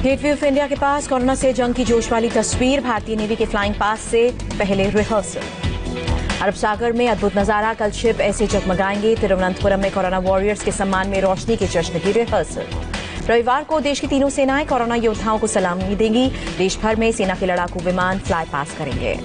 Gateway of India के पास corona से जंग की जोश वाली तस्वीर। भारतीय नेवी के फ्लाइंग पास से पहले रिहर्सल। अरब सागर में अद्भुत नजारा, कल शिप ऐसे जगमगाएंगे। तिरुवनंतपुरम में कोरोना वॉरियर्स के सम्मान में रोशनी के जश्न की रिहर्सल। रविवार को देश की तीनों सेनाएं कोरोना योद्धाओं को सलामी देंगी। देश भर में सेना के लड़ाकू विमान फ्लाई पास करेंगे।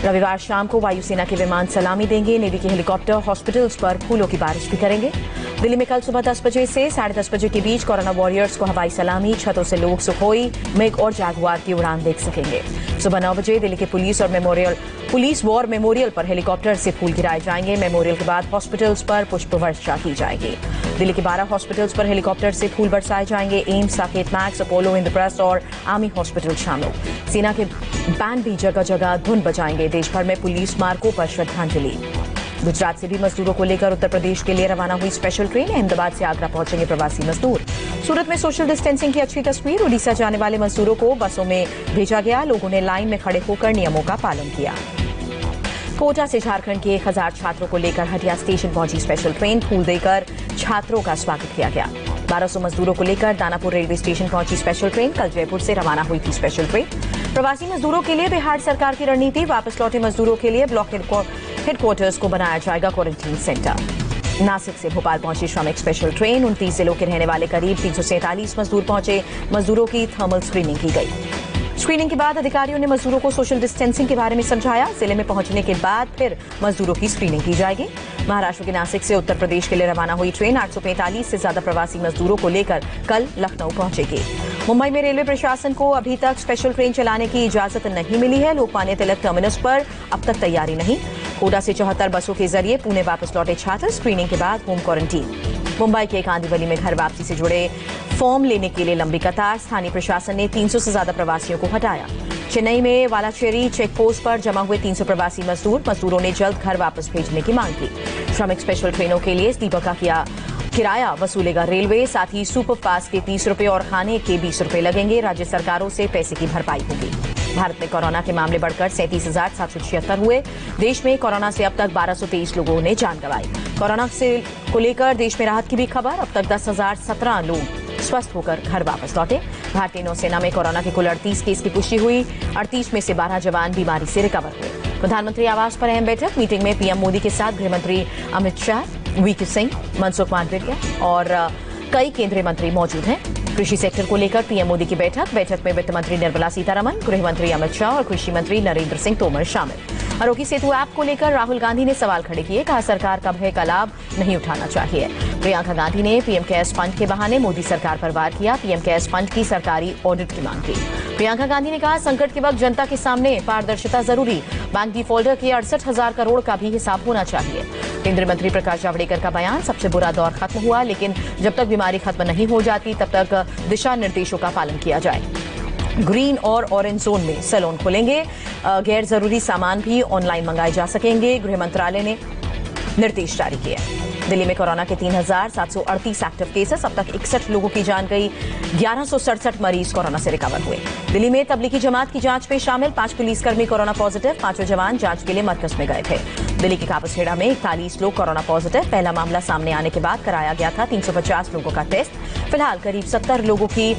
रविवार शाम को वायुसेना के विमान सलामी देंगे। नेवी के हेलीकॉप्टर हॉस्पिटल्स पर फूलों की बारिश भी करेंगे। दिल्ली में कल सुबह 10 बजे से 10:30 बजे के बीच कोरोना वॉरियर्स को हवाई सलामी। छतों से लोग सुखोई, मिग और जैगुआर की उड़ान देख सकेंगे। सुबह 9 बजे दिल्ली के पुलिस वॉर मेमोरियल पर हेलीकॉप्टर से फूल गिराए जाएंगे। मेमोरियल के बाद हॉस्पिटल्स पर पुष्प वर्षा की जाएगी। दिल्ली के 12 हॉस्पिटल्स पर हेलीकॉप्टर से फूल बरसाए जाएंगे। AIIMS, Saket max, Apollo, Indraprastha और आर्मी हॉस्पिटल शामिल। सेना के बैंड भी जगह जगह धुन बजाएंगे। देश भर में पुलिस स्मारकों पर श्रद्धांजलि। गुजरात से भी मजदूरों को लेकर उत्तर प्रदेश के लिए रवाना हुई स्पेशल ट्रेन। अहमदाबाद से आगरा पहुंचेंगे प्रवासी मजदूर। सूरत में सोशल डिस्टेंसिंग की अच्छी तस्वीर। उड़ीसा जाने वाले मजदूरों को बसों में भेजा गया। लोगों ने लाइन में खड़े होकर नियमों का पालन किया। कोटा से झारखंड के 1000 छात्रों को लेकर हटिया स्टेशन पहुंची स्पेशल ट्रेन। फूल देकर छात्रों का स्वागत किया गया। 1200 मजदूरों को लेकर दानापुर रेलवे स्टेशन पहुंची स्पेशल ट्रेन। कल जयपुर से रवाना हुई थी स्पेशल ट्रेन। प्रवासी मजदूरों के लिए बिहार सरकार की रणनीति। वापस लौटे मजदूरों के लिए ब्लॉक हेडक्वार्टर्स को बनाया जाएगा क्वारंटीन सेंटर। नासिक से भोपाल पहुंची श्रमिक स्पेशल ट्रेन। 29 जिलों के रहने वाले करीब 347 मजदूर पहुंचे। मजदूरों की थर्मल स्क्रीनिंग की गई। स्क्रीनिंग के बाद अधिकारियों ने मजदूरों को सोशल डिस्टेंसिंग के बारे में समझाया। जिले में पहुंचने के बाद फिर मजदूरों की स्क्रीनिंग की जाएगी। महाराष्ट्र के नासिक से उत्तर प्रदेश के लिए रवाना हुई ट्रेन 845 से ज्यादा प्रवासी मजदूरों को लेकर कल लखनऊ पहुंचेगी। मुंबई में रेलवे प्रशासन को अभी तक स्पेशल ट्रेन चलाने की इजाजत नहीं मिली है। लोकमान्य तिलक टर्मिनस पर अब तक तैयारी नहीं। कोटा से 74 बसों के जरिए पुणे वापस लौटे छात्र। स्क्रीनिंग के बाद होम क्वारंटीन। मुंबई के कांदिवली में घर वापसी से जुड़े फॉर्म लेने के लिए लंबी कतार। स्थानीय प्रशासन ने 300 से ज्यादा प्रवासियों को हटाया। चेन्नई में वालाचेरी चेक पोस्ट पर जमा हुए 300 प्रवासी मजदूरों ने जल्द घर वापस भेजने की मांग की। श्रमिक स्पेशल ट्रेनों के लिए स्लीपर का किराया वसूलेगा रेलवे। साथ ही सुपर फास्ट के 30 रुपए और खाने के 20 रुपए लगेंगे। राज्य सरकारों से पैसे की भरपाई होगी। भारत में कोरोना के मामले बढ़कर 37,776 हुए। देश में कोरोना से अब तक 1223 लोगों ने जान गंवाई। कोरोना को लेकर देश में राहत की भी खबर। अब तक 10,017 लोग स्वस्थ होकर घर वापस लौटे। भारतीय नौसेना में कोरोना के कुल 38 केस की पुष्टि हुई। 38 में से 12 जवान बीमारी से रिकवर हुए। प्रधानमंत्री आवास पर अहम बैठक। मीटिंग में पीएम मोदी के साथ गृहमंत्री अमित शाह, वीके सिंह, मनसुख मांडविया और कई केंद्रीय मंत्री मौजूद हैं। कृषि सेक्टर को लेकर पीएम मोदी की बैठक में वित्त मंत्री निर्मला सीतारमण, गृह मंत्री अमित शाह और कृषि मंत्री नरेंद्र सिंह तोमर शामिल। आरोग्य सेतु ऐप को लेकर राहुल गांधी ने सवाल खड़े किए। कहा सरकार का भय का लाभ नहीं उठाना चाहिए। प्रियंका गांधी ने पीएम केयर्स फंड के बहाने मोदी सरकार पर वार किया। पीएम केयर्स फंड की सरकारी ऑडिट की मांग की। प्रियंका गांधी ने कहा संकट के वक्त जनता के सामने पारदर्शिता जरूरी। बैंक डिफॉल्टर के 68,000 करोड़ का भी हिसाब होना चाहिए। केंद्रीय मंत्री प्रकाश जावड़ेकर का बयान। सबसे बुरा दौर खत्म हुआ, लेकिन जब तक बीमारी खत्म नहीं हो जाती तब तक दिशा निर्देशों का पालन किया जाए। ग्रीन और ऑरेंज जोन में सैलून खुलेंगे। गैर जरूरी सामान भी ऑनलाइन मंगाए जा सकेंगे। गृह मंत्रालय ने निर्देश जारी किए। दिल्ली में कोरोना के 3,738 एक्टिव केसेस। अब तक 61 लोगों की जान गई। 1167 मरीज कोरोना से रिकवर हुए। दिल्ली में तबलीगी जमात की जांच में शामिल 5 पुलिसकर्मी कोरोना पॉजिटिव। 5 जवान जांच के लिए मरकज में गए थे। दिल्ली के कापसहेड़ा में 41 लोग कोरोना पॉजिटिव। पहला मामला सामने आने के बाद कराया गया था 350 लोगों का टेस्ट। फिलहाल करीब 70 लोगों की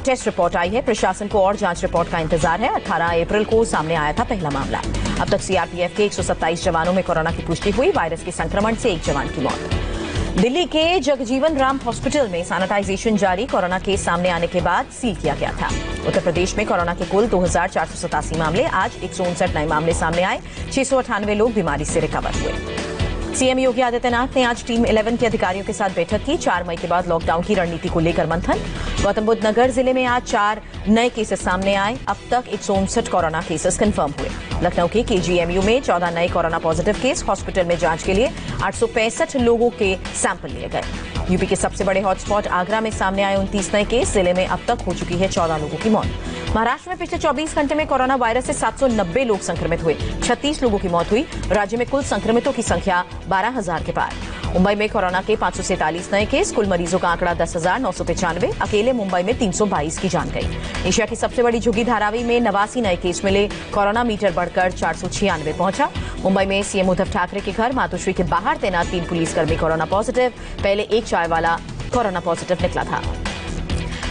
टेस्ट रिपोर्ट आई है। प्रशासन को और जांच रिपोर्ट का इंतजार है। 18 अप्रैल को सामने आया था पहला मामला। अब तक सीआरपीएफ के 127 जवानों में कोरोना की पुष्टि हुई। वायरस के संक्रमण से 1 जवान की मौत। दिल्ली के जगजीवन राम हॉस्पिटल में सैनिटाइजेशन जारी। कोरोना केस सामने आने के बाद सील किया गया था। उत्तर प्रदेश में कोरोना के कुल 2,487 मामले। आज 159 नए मामले सामने आए। 698 लोग बीमारी से रिकवर हुए। सीएम योगी आदित्यनाथ ने आज टीम 11 के अधिकारियों के साथ बैठक की। 4 मई के बाद लॉकडाउन की रणनीति को लेकर मंथन। गौतम बुद्ध नगर जिले में आज 4 नए केसेस सामने आए। अब तक 159 कोरोना केसेस कंफर्म हुए। लखनऊ के केजीएमयू में 14 नए कोरोना पॉजिटिव केस। हॉस्पिटल में जांच के लिए 865 लोगों के सैंपल लिए गए। यूपी के सबसे बड़े हॉटस्पॉट आगरा में सामने आए 29 नए केस। जिले में अब तक हो चुकी है 14 लोगों की मौत। महाराष्ट्र में पिछले 24 घंटे में कोरोना वायरस से 790 लोग संक्रमित हुए। 36 लोगों की मौत हुई। राज्य में कुल संक्रमितों की संख्या 12,000 के पार। मुंबई में कोरोना के 547 नए केस। कुल मरीजों का आंकड़ा 10,995। अकेले मुंबई में 322 की जान गई। एशिया की सबसे बड़ी झुग्गी धारावी में 89 नए केस मिले। कोरोना मीटर बढ़कर 496 पहुंचा। मुंबई में सीएम उद्धव ठाकरे के घर मातोश्री के बाहर तैनात 3 पुलिसकर्मी कोरोना पॉजिटिव। पहले एक चाय वाला कोरोना पॉजिटिव निकला था।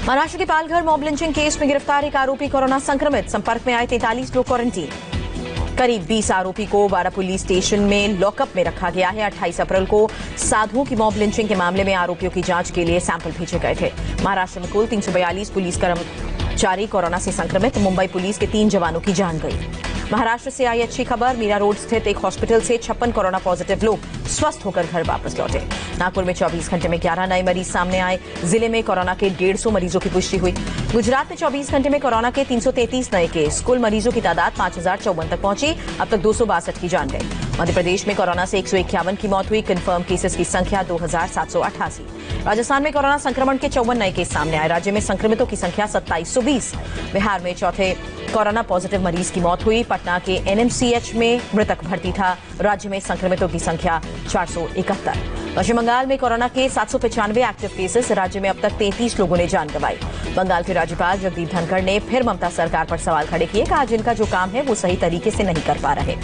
महाराष्ट्र के पालघर मॉब लिंचिंग केस में गिरफ्तार एक आरोपी कोरोना संक्रमित, संपर्क में आए 43 लोग क्वारंटीन। करीब 20 आरोपी को वाड़ा पुलिस स्टेशन में लॉकअप में रखा गया है। 28 अप्रैल को साधुओं की मॉब लिंचिंग के मामले में आरोपियों की जांच के लिए सैंपल भेजे गए थे। महाराष्ट्र में कुल 342 पुलिस कर्मचारी कोरोना से संक्रमित, मुंबई पुलिस के 3 जवानों की जान गई। महाराष्ट्र से आई अच्छी खबर, मीरा रोड स्थित एक हॉस्पिटल से 56 कोरोना पॉजिटिव लोग स्वस्थ होकर घर वापस लौटे। नागपुर में 24 घंटे में 11 नए मरीज सामने आए। जिले में कोरोना के 150 मरीजों की पुष्टि हुई। गुजरात में 24 घंटे में कोरोना के 333 नए केस, कुल मरीजों की तादाद 5054 तक पहुंची। अब तक 262 की जान गई। मध्य प्रदेश में कोरोना से 151 की मौत हुई। कंफर्म केसेस की संख्या 2788। राजस्थान में कोरोना संक्रमण के 54 नए केस सामने आए। राज्य में संक्रमितों की संख्या 2720। बिहार में चौथे कोरोना पॉजिटिव मरीज की मौत हुई। पटना के एनएमसीएच में मृतक भर्ती था। राज्य में संक्रमितों की संख्या 471। पश्चिम बंगाल में कोरोना के 795 एक्टिव केसेस। राज्य में अब तक 33 लोगों ने जान गंवाई। बंगाल के राज्यपाल जगदीप धनखड़ ने फिर ममता सरकार पर सवाल खड़े किए। कहा, जिनका जो काम है वो सही तरीके से नहीं कर पा रहे।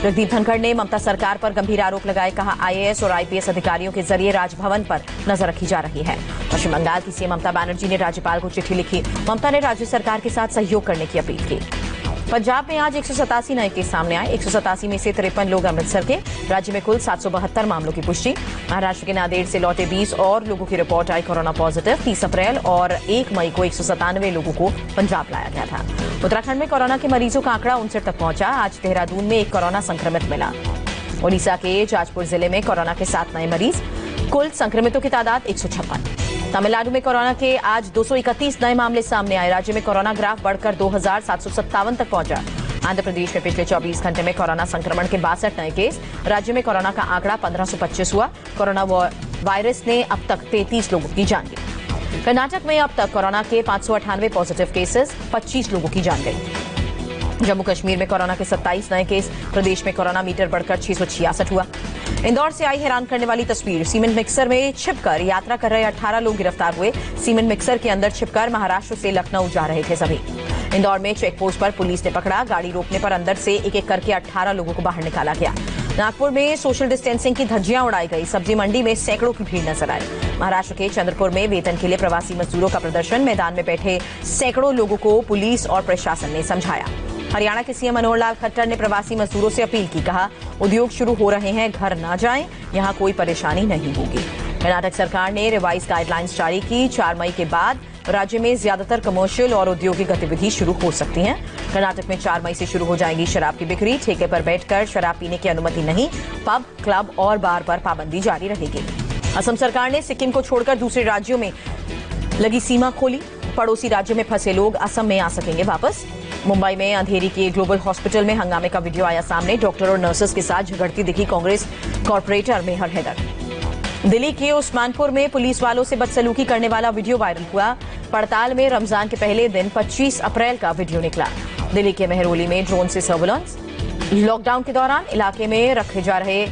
जगदीप धनखड़ ने ममता सरकार पर गंभीर आरोप लगाए। कहा, आईएएस और आईपीएस अधिकारियों के जरिए राजभवन पर नजर रखी जा रही है। पश्चिम बंगाल की सीएम ममता बनर्जी ने राज्यपाल को चिट्ठी लिखी। ममता ने राज्य सरकार के साथ सहयोग करने की अपील की। पंजाब में आज 187 नए केस सामने आए। 187 में से 53 लोग अमृतसर के। राज्य में कुल 772 मामलों की पुष्टि। महाराष्ट्र के नांदेड़ से लौटे 20 और लोगों की रिपोर्ट आई कोरोना पॉजिटिव। 30 अप्रैल और 1 मई को 197 लोगों को पंजाब लाया गया था। उत्तराखंड में कोरोना के मरीजों का आंकड़ा 59 तक पहुंचा। आज देहरादून में एक कोरोना संक्रमित मिला। ओडिशा के जाजपुर जिले में कोरोना के 7 नए मरीज, कुल संक्रमितों की तादाद 156। तमिलनाडु में कोरोना के आज 231 नए मामले सामने आए। राज्य में कोरोना ग्राफ बढ़कर 2757 तक पहुंचा। आंध्र प्रदेश में पिछले 24 घंटे में कोरोना संक्रमण के 62 नए केस। राज्य में कोरोना का आंकड़ा 1525 हुआ। कोरोना वायरस ने अब तक 33 लोगों की जान ली। कर्नाटक में अब तक कोरोना के 598 पॉजिटिव केसेस, 25 लोगों की जान गई। जम्मू कश्मीर में कोरोना के 27 नए केस। प्रदेश में कोरोना मीटर बढ़कर 666 हुआ। इंदौर से आई हैरान करने वाली तस्वीर, सीमेंट मिक्सर में छिपकर यात्रा कर रहे 18 लोग गिरफ्तार हुए। सीमेंट मिक्सर के अंदर छिपकर महाराष्ट्र से लखनऊ जा रहे थे सभी। इंदौर में चेक पोस्ट पर पुलिस ने पकड़ा। गाड़ी रोकने पर अंदर से एक एक करके 18 लोगों को बाहर निकाला गया। नागपुर में सोशल डिस्टेंसिंग की धज्जियां उड़ाई गई। सब्जी मंडी में सैकड़ों की भीड़ नजर आई। महाराष्ट्र के चंद्रपुर में वेतन के लिए प्रवासी मजदूरों का प्रदर्शन। मैदान में बैठे सैकड़ों लोगों को पुलिस और प्रशासन ने समझाया। हरियाणा के सीएम मनोहर लाल खट्टर ने प्रवासी मजदूरों से अपील की। कहा, उद्योग शुरू हो रहे हैं, घर ना जाएं, यहां कोई परेशानी नहीं होगी। कर्नाटक सरकार ने रिवाइज गाइडलाइंस जारी की। 4 मई के बाद राज्य में ज्यादातर कमर्शियल और औद्योगिक गतिविधि शुरू हो सकती हैं। कर्नाटक में 4 मई से शुरू हो जाएगी शराब की बिक्री। ठेके पर बैठकर शराब पीने की अनुमति नहीं। पब, क्लब और बार पर पाबंदी जारी रहेगी। असम सरकार ने सिक्किम को छोड़कर दूसरे राज्यों में लगी सीमा खोली। पड़ोसी राज्यों में फंसे लोग असम में आ सकेंगे वापस। मुंबई में अंधेरी के ग्लोबल हॉस्पिटल में हंगामे का वीडियो आया सामने। डॉक्टर और नर्सेस के साथ झगड़ती दिखी कांग्रेस कॉर्पोरेटर मेहर हैदर। दिल्ली के उस्मानपुर में पुलिस वालों से बदसलूकी करने वाला वीडियो वायरल हुआ। पड़ताल में रमजान के पहले दिन 25 अप्रैल का वीडियो निकला। दिल्ली के मेहरौली में ड्रोन से सर्विलांस। लॉकडाउन के दौरान इलाके में रखे जा रहे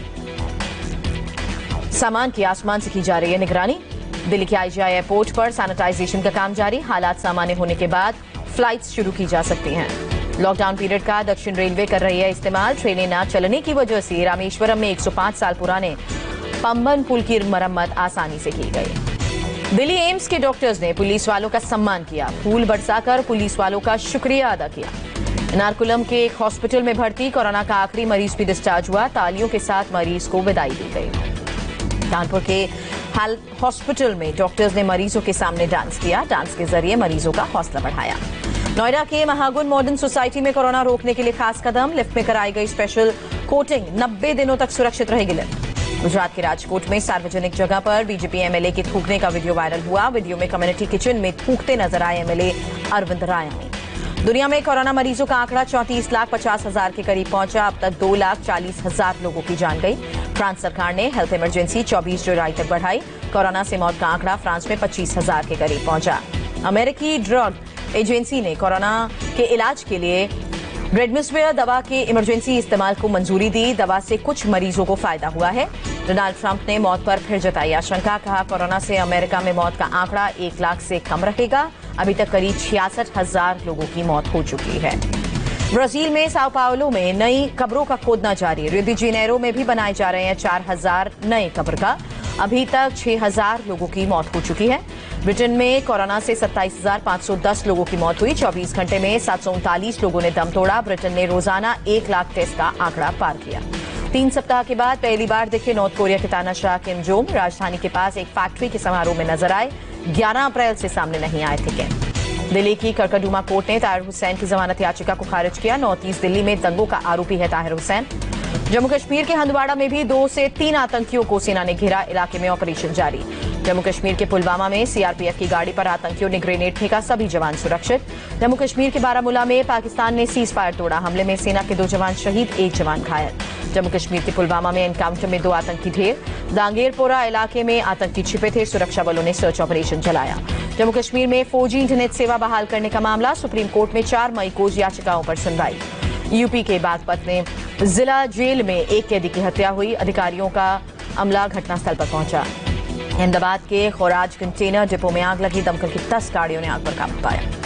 सामान की आसमान से की जा रही है निगरानी। दिल्ली के आईजीआई एयरपोर्ट पर सैनिटाइजेशन का काम जारी। हालात सामान्य होने के बाद फ्लाइट्स शुरू की जा सकती हैं। लॉकडाउन पीरियड का दक्षिण रेलवे कर रही है इस्तेमाल। ट्रेनें न चलने की वजह से रामेश्वरम में 105 साल पुराने पंबन पुल की मरम्मत आसानी से की गई। दिल्ली एम्स के डॉक्टर्स ने पुलिस वालों का सम्मान किया। फूल बरसाकर पुलिस वालों का शुक्रिया अदा किया। नारकुलम के एक हॉस्पिटल में भर्ती कोरोना का आखिरी मरीज भी डिस्चार्ज हुआ। तालियों के साथ मरीज को विदाई दी गई। कानपुर के हॉस्पिटल में डॉक्टर्स ने मरीजों के सामने डांस किया। डांस के जरिए मरीजों का हौसला बढ़ाया। नोएडा के महागुन मॉडर्न सोसाइटी में कोरोना रोकने के लिए खास कदम। लिफ्ट में कराई गई स्पेशल कोटिंग। 90 दिनों तक सुरक्षित रहेगी लिफ्ट। गुजरात के राजकोट में सार्वजनिक जगह पर बीजेपी एमएलए के थूकने का वीडियो वायरल हुआ। वीडियो में कम्युनिटी किचन में थूकते नजर आए एमएलए अरविंद रायानी। दुनिया में कोरोना मरीजों का आंकड़ा 34,50,000 के करीब पहुंचा। अब तक 2,40,000 लोगों की जान गई। फ्रांस सरकार ने हेल्थ इमरजेंसी 24 जुलाई तक बढ़ाई। कोरोना से मौत का आंकड़ा फ्रांस में 25,000 के करीब पहुंचा। अमेरिकी ड्रग एजेंसी ने कोरोना के इलाज के लिए रेमडेसिविर दवा के इमरजेंसी इस्तेमाल को मंजूरी दी। दवा से कुछ मरीजों को फायदा हुआ है। डोनाल्ड ट्रंप ने मौत पर फिर जताई आशंका। कहा, कोरोना से अमेरिका में मौत का आंकड़ा 1 लाख से कम रहेगा। अभी तक करीब 66,000 लोगों की मौत हो चुकी है। ब्राजील में साओ पाउलो में नई कब्रों का खोदना जारी। रियो डी जेनेरो में भी बनाए जा रहे हैं 4,000 नए कब्र का। अभी तक 6,000 लोगों की मौत हो चुकी है। ब्रिटेन में कोरोना से 27,510 लोगों की मौत हुई। 24 घंटे में 739 लोगों ने दम तोड़ा। ब्रिटेन ने रोजाना 1 लाख टेस्ट का आंकड़ा पार किया। 3 सप्ताह के बाद पहली बार दिखे नॉर्थ कोरिया के तानाशाह किम जोंग। राजधानी के पास एक फैक्ट्री के समारोह में नजर आए। 11 अप्रैल से सामने नहीं आए थे किम। दिल्ली की करकटडुमा कोर्ट ने ताहिर हुसैन की जमानत याचिका को खारिज किया। नॉर्थ ईस्ट दिल्ली में दंगों का आरोपी है ताहिर हुसैन। जम्मू कश्मीर के हंदवाड़ा में भी 2 से 3 आतंकियों को सेना ने घेरा। इलाके में ऑपरेशन जारी। जम्मू कश्मीर के पुलवामा में सीआरपीएफ की गाड़ी पर आतंकियों ने ग्रेनेड फेंका। सभी जवान सुरक्षित। जम्मू कश्मीर के बारामूला में पाकिस्तान ने सीज फायर तोड़ा। हमले में सेना के 2 जवान शहीद, 1 जवान घायल। जम्मू कश्मीर के पुलवामा में एनकाउंटर में 2 आतंकी ढेर। दांगेरपोरा इलाके में आतंकी छिपे थे। सुरक्षा बलों ने सर्च ऑपरेशन चलाया। जम्मू कश्मीर में 4G इंटरनेट सेवा बहाल करने का मामला। सुप्रीम कोर्ट में 4 मई को याचिकाओं पर सुनवाई। यूपी के बागपत में जिला जेल में एक कैदी की हत्या हुई। अधिकारियों का अमला घटनास्थल पर पहुंचा। अहमदाबाद के खौराज कंटेनर डिपो में आग लगी। दमकल की 10 गाड़ियों ने आग पर काबू पाया।